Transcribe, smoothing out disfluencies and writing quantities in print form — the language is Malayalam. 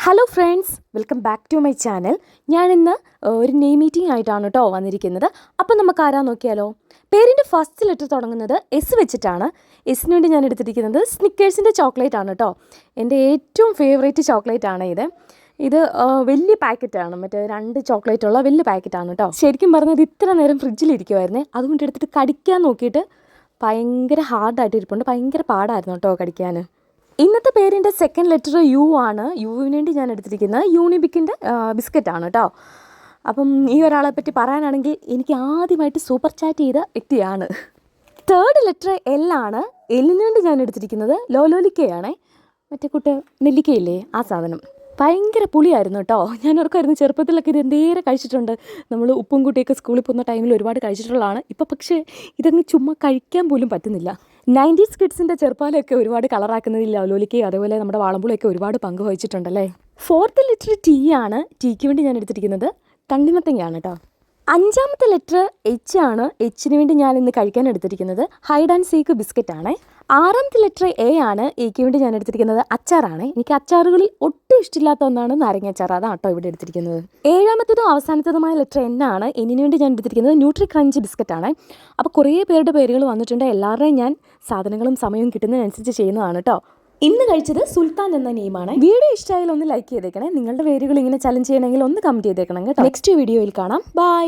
Hello friends, welcome back to my channel. ഞാനിന്ന് ഒരു നെയിം മീറ്റിംഗ് ആയിട്ടാണ് കേട്ടോ വന്നിരിക്കുന്നത്. അപ്പം നമുക്ക് ആരാ നോക്കിയാലോ. പേരിൻ്റെ ഫസ്റ്റ് ലെറ്റർ തുടങ്ങുന്നത് എസ് വെച്ചിട്ടാണ്. എസിന് വേണ്ടി ഞാൻ എടുത്തിരിക്കുന്നത് സ്നിക്കേഴ്സിൻ്റെ ചോക്ലേറ്റ് ആണ് കേട്ടോ. എൻ്റെ ഏറ്റവും ഫേവറേറ്റ് ചോക്ലേറ്റ് ആണ് ഇത് വലിയ പാക്കറ്റാണ്, മറ്റേ 2 ചോക്ലേറ്റുള്ള വലിയ പാക്കറ്റാണ് കേട്ടോ. ശരിക്കും പറഞ്ഞത് ഇത്ര നേരം ഫ്രിഡ്ജിലിരിക്കുമായിരുന്നേ, അതുകൊണ്ട് എടുത്തിട്ട് കടിക്കാൻ നോക്കിയിട്ട് ഭയങ്കര ഹാർഡായിട്ട് ഇരിപ്പുണ്ട്. ഭയങ്കര പാടായിരുന്നു കേട്ടോ കടിക്കാൻ. ഇന്നത്തെ പേരിൻ്റെ സെക്കൻഡ് ലെറ്റർ യു ആണ്. യുവിന് വേണ്ടി ഞാൻ എടുത്തിരിക്കുന്നത് യൂണിബിക്കിൻ്റെ ബിസ്ക്കറ്റാണ് കേട്ടോ. അപ്പം ഈ ഒരാളെ പറ്റി പറയാനാണെങ്കിൽ എനിക്ക് ആദ്യമായിട്ട് സൂപ്പർ ചാറ്റ് ചെയ്ത വ്യക്തിയാണ്. തേർഡ് ലെറ്റർ എൽ ആണ്. എല്ലിന് വേണ്ടി ഞാൻ എടുത്തിരിക്കുന്നത് ലോലോലിക്കയാണ്. മറ്റേ നെല്ലിക്കയില്ലേ, ആ സാധനം. ഭയങ്കര പുളിയായിരുന്നു കേട്ടോ. ഞാൻ ഓർക്കുമായിരുന്നു ചെറുപ്പത്തിലൊക്കെ ഇത് എന്തേരെ കഴിച്ചിട്ടുണ്ട്. നമ്മൾ ഉപ്പും കൂട്ടിയൊക്കെ സ്കൂളിൽ പോകുന്ന ടൈമിൽ ഒരുപാട് കഴിച്ചിട്ടുള്ളതാണ്. ഇപ്പോൾ പക്ഷേ ഇതങ്ങ് ചുമ്മാ കഴിക്കാൻ പോലും പറ്റുന്നില്ല. 90s കിഡ്സിൻ്റെ ചെറുപ്പാലൊക്കെ ഒരുപാട് കളറാക്കുന്നതിൽ ലോലിക്കയും അതേപോലെ നമ്മുടെ വാളമ്പുളിയൊക്കെ ഒരുപാട് പങ്ക് വഹിച്ചിട്ടുണ്ടല്ലേ. ഫോർത്ത് ലെറ്റർ ടി ആണ്. ടിക്ക് വേണ്ടി ഞാൻ എടുത്തിരിക്കുന്നത് തണ്ണിമത്തങ്ങയാണ് കേട്ടോ. അഞ്ചാമത്തെ ലെറ്റർ എച്ച് ആണ്. എച്ചിന് വേണ്ടി ഞാൻ ഇന്ന് കഴിക്കാൻ എടുത്തിരിക്കുന്നത് ഹൈഡ് ആൻഡ് സീക്ക് ബിസ്ക്കറ്റാണ്. ആറാമത്തെ ലെറ്റർ എ ആണ്. എക്ക് വേണ്ടി ഞാൻ എടുത്തിരിക്കുന്നത് അച്ചാറാണ്. എനിക്ക് അച്ചാറുകളിൽ ഒട്ടും ഇഷ്ടമില്ലാത്ത ഒന്നാണ് നാരങ്ങ അച്ചാർ. അതാണ് കേട്ടോ ഇവിടെ എടുത്തിരിക്കുന്നത്. ഏഴാമത്തതും അവസാനത്തതുമായ ലെറ്റർ എൻ ആണ്. എന്നിന് വേണ്ടി ഞാൻ എടുത്തിരിക്കുന്നത് ന്യൂട്രി ക്രഞ്ച് ബിസ്ക്കറ്റാണ്. അപ്പോൾ കുറേ പേരുടെ പേരുകൾ വന്നിട്ടുണ്ട്. എല്ലാവരുടെയും ഞാൻ സാധനങ്ങളും സമയവും കിട്ടുന്നതിനനുസരിച്ച് ചെയ്യുന്നതാണ് കേട്ടോ. ഇന്ന് കഴിച്ചത് സുൽത്താൻ എന്ന നെയിമാണ്. വീഡിയോ ഇഷ്ടമായാലും ഒന്ന് ലൈക്ക് ചെയ്തേക്കണേ. നിങ്ങളുടെ പേരുകൾ ഇങ്ങനെ ചലഞ്ച് ചെയ്യണമെങ്കിൽ ഒന്ന് കമൻറ്റ് ചെയ്തേക്കണം കേട്ടോ. നെക്സ്റ്റ് വീഡിയോയിൽ കാണാം. ബൈ.